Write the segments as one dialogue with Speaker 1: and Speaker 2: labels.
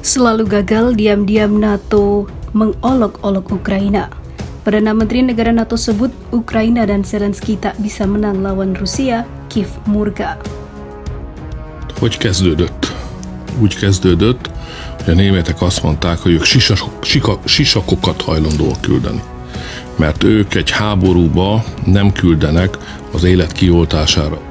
Speaker 1: Selalu gagal, diam-diam NATO mengolok-olok Ukraina. Perdana Menteri negara NATO sebut Ukraina dan Zelensky tak bisa menang lawan Rusia, Kiev murka.
Speaker 2: Hogy kezdődött? Úgy kezdődött, hogy a németek azt mondták, hogy ők sisakokat hajlandóak küldeni. Mert ők egy háborúba nem küldenek az élet kioltására.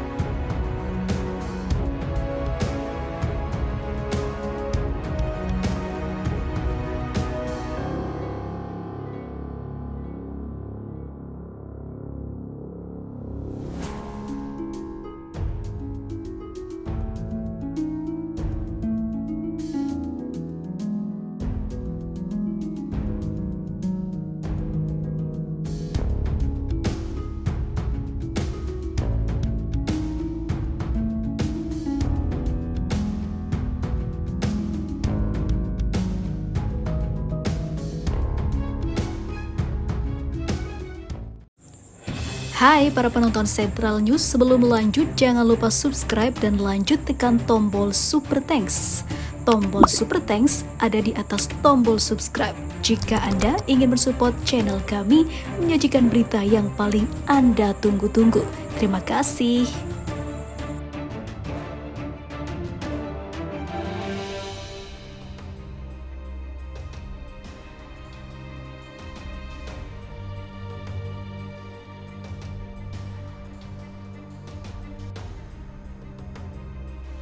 Speaker 1: Hai para penonton Central News, sebelum lanjut jangan lupa subscribe dan lanjut tekan tombol Super Thanks. Tombol Super Thanks ada di atas tombol subscribe. Jika Anda ingin mensupport channel kami menyajikan berita yang paling Anda tunggu-tunggu. Terima kasih.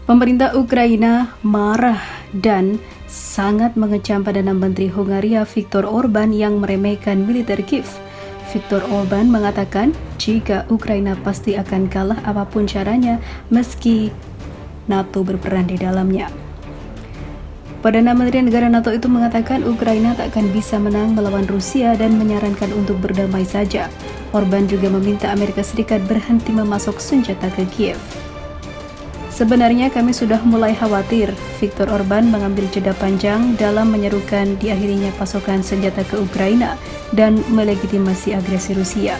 Speaker 1: Pemerintah Ukraina marah dan sangat mengecam Perdana Menteri Hungaria Viktor Orban yang meremehkan militer Kiev. Viktor Orban mengatakan jika Ukraina pasti akan kalah apapun caranya meski NATO berperan di dalamnya. Perdana Menteri negara NATO itu mengatakan Ukraina tak akan bisa menang melawan Rusia dan menyarankan untuk berdamai saja. Orban juga meminta Amerika Serikat berhenti memasok senjata ke Kiev. Sebenarnya kami sudah mulai khawatir, Viktor Orban mengambil jeda panjang dalam menyerukan diakhirinya pasokan senjata ke Ukraina dan melegitimasi agresi Rusia.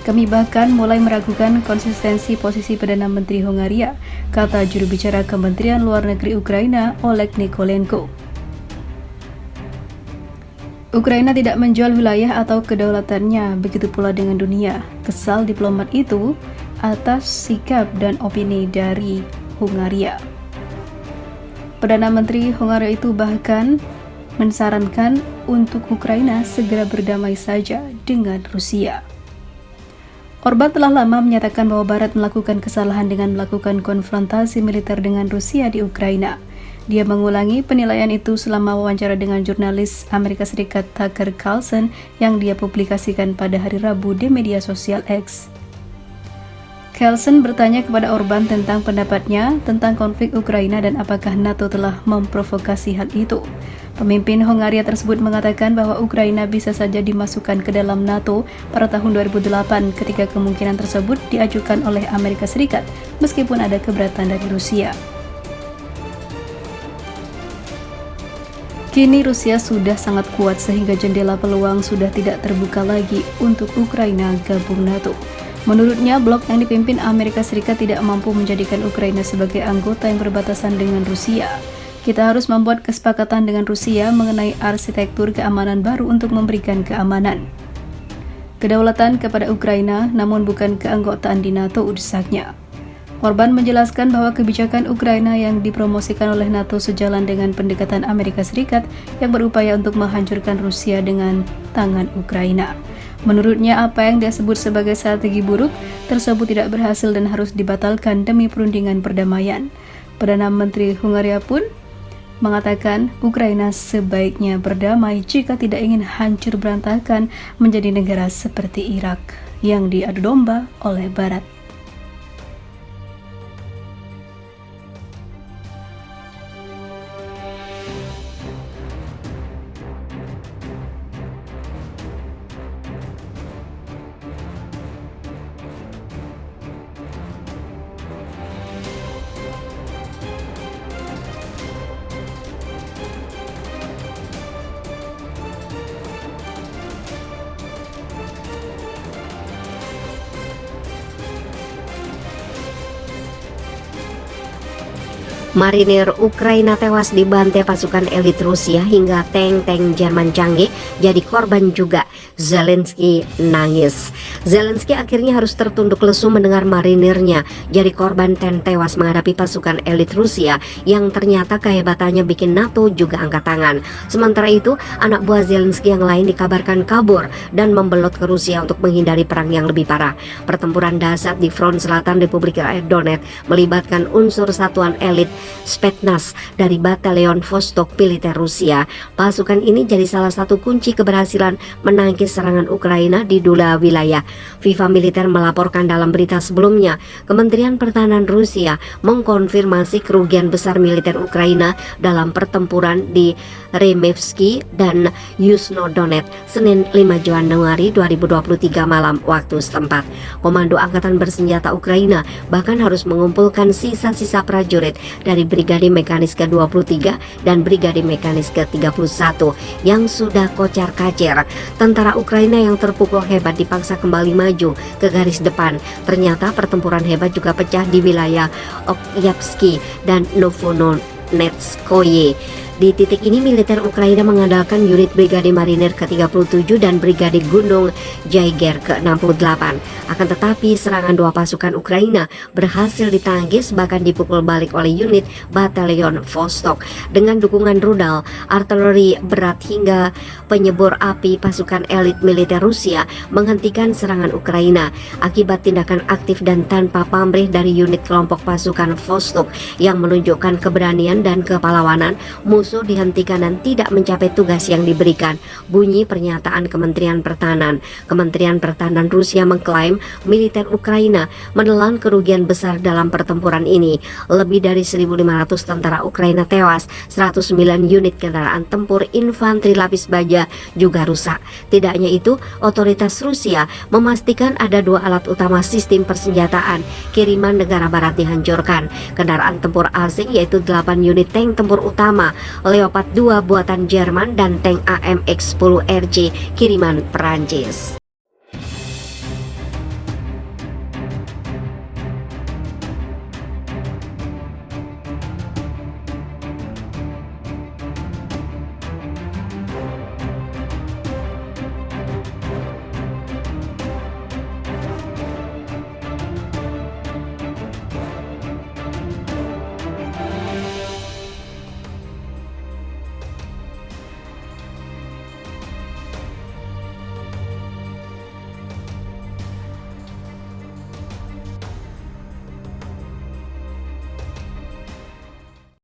Speaker 1: Kami bahkan mulai meragukan konsistensi posisi Perdana Menteri Hungaria, kata juru bicara Kementerian Luar Negeri Ukraina, Oleg Nikolenko. Ukraina tidak menjual wilayah atau kedaulatannya, begitu pula dengan dunia. Kesal diplomat itu atas sikap dan opini dari Hungaria. Perdana Menteri Hungaria itu bahkan mensarankan untuk Ukraina segera berdamai saja dengan Rusia. Orban telah lama menyatakan bahwa Barat melakukan kesalahan dengan melakukan konfrontasi militer dengan Rusia di Ukraina. Dia mengulangi penilaian itu selama wawancara dengan jurnalis Amerika Serikat Tucker Carlson yang dia publikasikan pada hari Rabu di media sosial X. Carlson bertanya kepada Orban tentang pendapatnya tentang konflik Ukraina dan apakah NATO telah memprovokasi hal itu. Pemimpin Hungaria tersebut mengatakan bahwa Ukraina bisa saja dimasukkan ke dalam NATO pada tahun 2008 ketika kemungkinan tersebut diajukan oleh Amerika Serikat meskipun ada keberatan dari Rusia. Kini Rusia sudah sangat kuat sehingga jendela peluang sudah tidak terbuka lagi untuk Ukraina gabung NATO. Menurutnya, blok yang dipimpin Amerika Serikat tidak mampu menjadikan Ukraina sebagai anggota yang berbatasan dengan Rusia. Kita harus membuat kesepakatan dengan Rusia mengenai arsitektur keamanan baru untuk memberikan keamanan. Kedaulatan kepada Ukraina, namun bukan keanggotaan di NATO, udsaknya. Orban menjelaskan bahwa kebijakan Ukraina yang dipromosikan oleh NATO sejalan dengan pendekatan Amerika Serikat yang berupaya untuk menghancurkan Rusia dengan tangan Ukraina. Menurutnya, apa yang dia sebut sebagai strategi buruk tersebut tidak berhasil dan harus dibatalkan demi perundingan perdamaian. Perdana Menteri Hungaria pun mengatakan Ukraina sebaiknya berdamai jika tidak ingin hancur berantakan menjadi negara seperti Irak yang diadu domba oleh Barat.
Speaker 3: Marinir Ukraina tewas dibantai pasukan elit Rusia hingga tank-tank Jerman canggih jadi korban juga. Zelensky nangis. Zelensky akhirnya harus tertunduk lesu mendengar marinirnya jadi korban dan tewas menghadapi pasukan elit Rusia yang ternyata kehebatannya bikin NATO juga angkat tangan. Sementara itu, anak buah Zelensky yang lain dikabarkan kabur dan membelot ke Rusia untuk menghindari perang yang lebih parah. Pertempuran dahsyat di front selatan Republik Rakyat Donetsk melibatkan unsur satuan elit Spetsnaz dari Batalion Vostok militer Rusia. Pasukan ini jadi salah satu kunci keberhasilan menangkis serangan Ukraina di dua wilayah. FIFA Militer melaporkan dalam berita sebelumnya, Kementerian Pertahanan Rusia mengkonfirmasi kerugian besar militer Ukraina dalam pertempuran di Remevsky dan Yuzhno-Donetsk Senin 5 Januari 2023 malam waktu setempat. Komando Angkatan Bersenjata Ukraina bahkan harus mengumpulkan sisa-sisa prajurit dari Brigade Mekanis ke-23 dan Brigade Mekanis ke-31 yang sudah kocar-kacir. Tentara Ukraina yang terpukul hebat dipaksa kembali maju ke garis depan. Ternyata pertempuran hebat juga pecah di wilayah Okyevsky dan Novonetskoye. Di titik ini militer Ukraina mengandalkan unit Brigade Marinir ke-37 dan Brigade Gunung Jaiger ke-68. Akan tetapi serangan dua pasukan Ukraina berhasil ditangkis bahkan dipukul balik oleh unit Batalion Vostok. Dengan dukungan rudal, artileri berat hingga penyebor api, pasukan elit militer Rusia menghentikan serangan Ukraina. Akibat tindakan aktif dan tanpa pamrih dari unit kelompok pasukan Vostok yang menunjukkan keberanian dan kepahlawanan, musuh dihentikan dan tidak mencapai tugas yang diberikan. Bunyi pernyataan Kementerian Pertahanan. Kementerian Pertahanan Rusia mengklaim militer Ukraina menelan kerugian besar dalam pertempuran ini. Lebih dari 1.500 tentara Ukraina tewas, 109 unit kendaraan tempur infanteri lapis baja juga rusak. Tidak hanya itu, otoritas Rusia memastikan ada dua alat utama sistem persenjataan kiriman negara barat dihancurkan. Kendaraan tempur asing yaitu 8 unit tank tempur utama Leopard 2 buatan Jerman dan tank AMX-10 RC kiriman Perancis.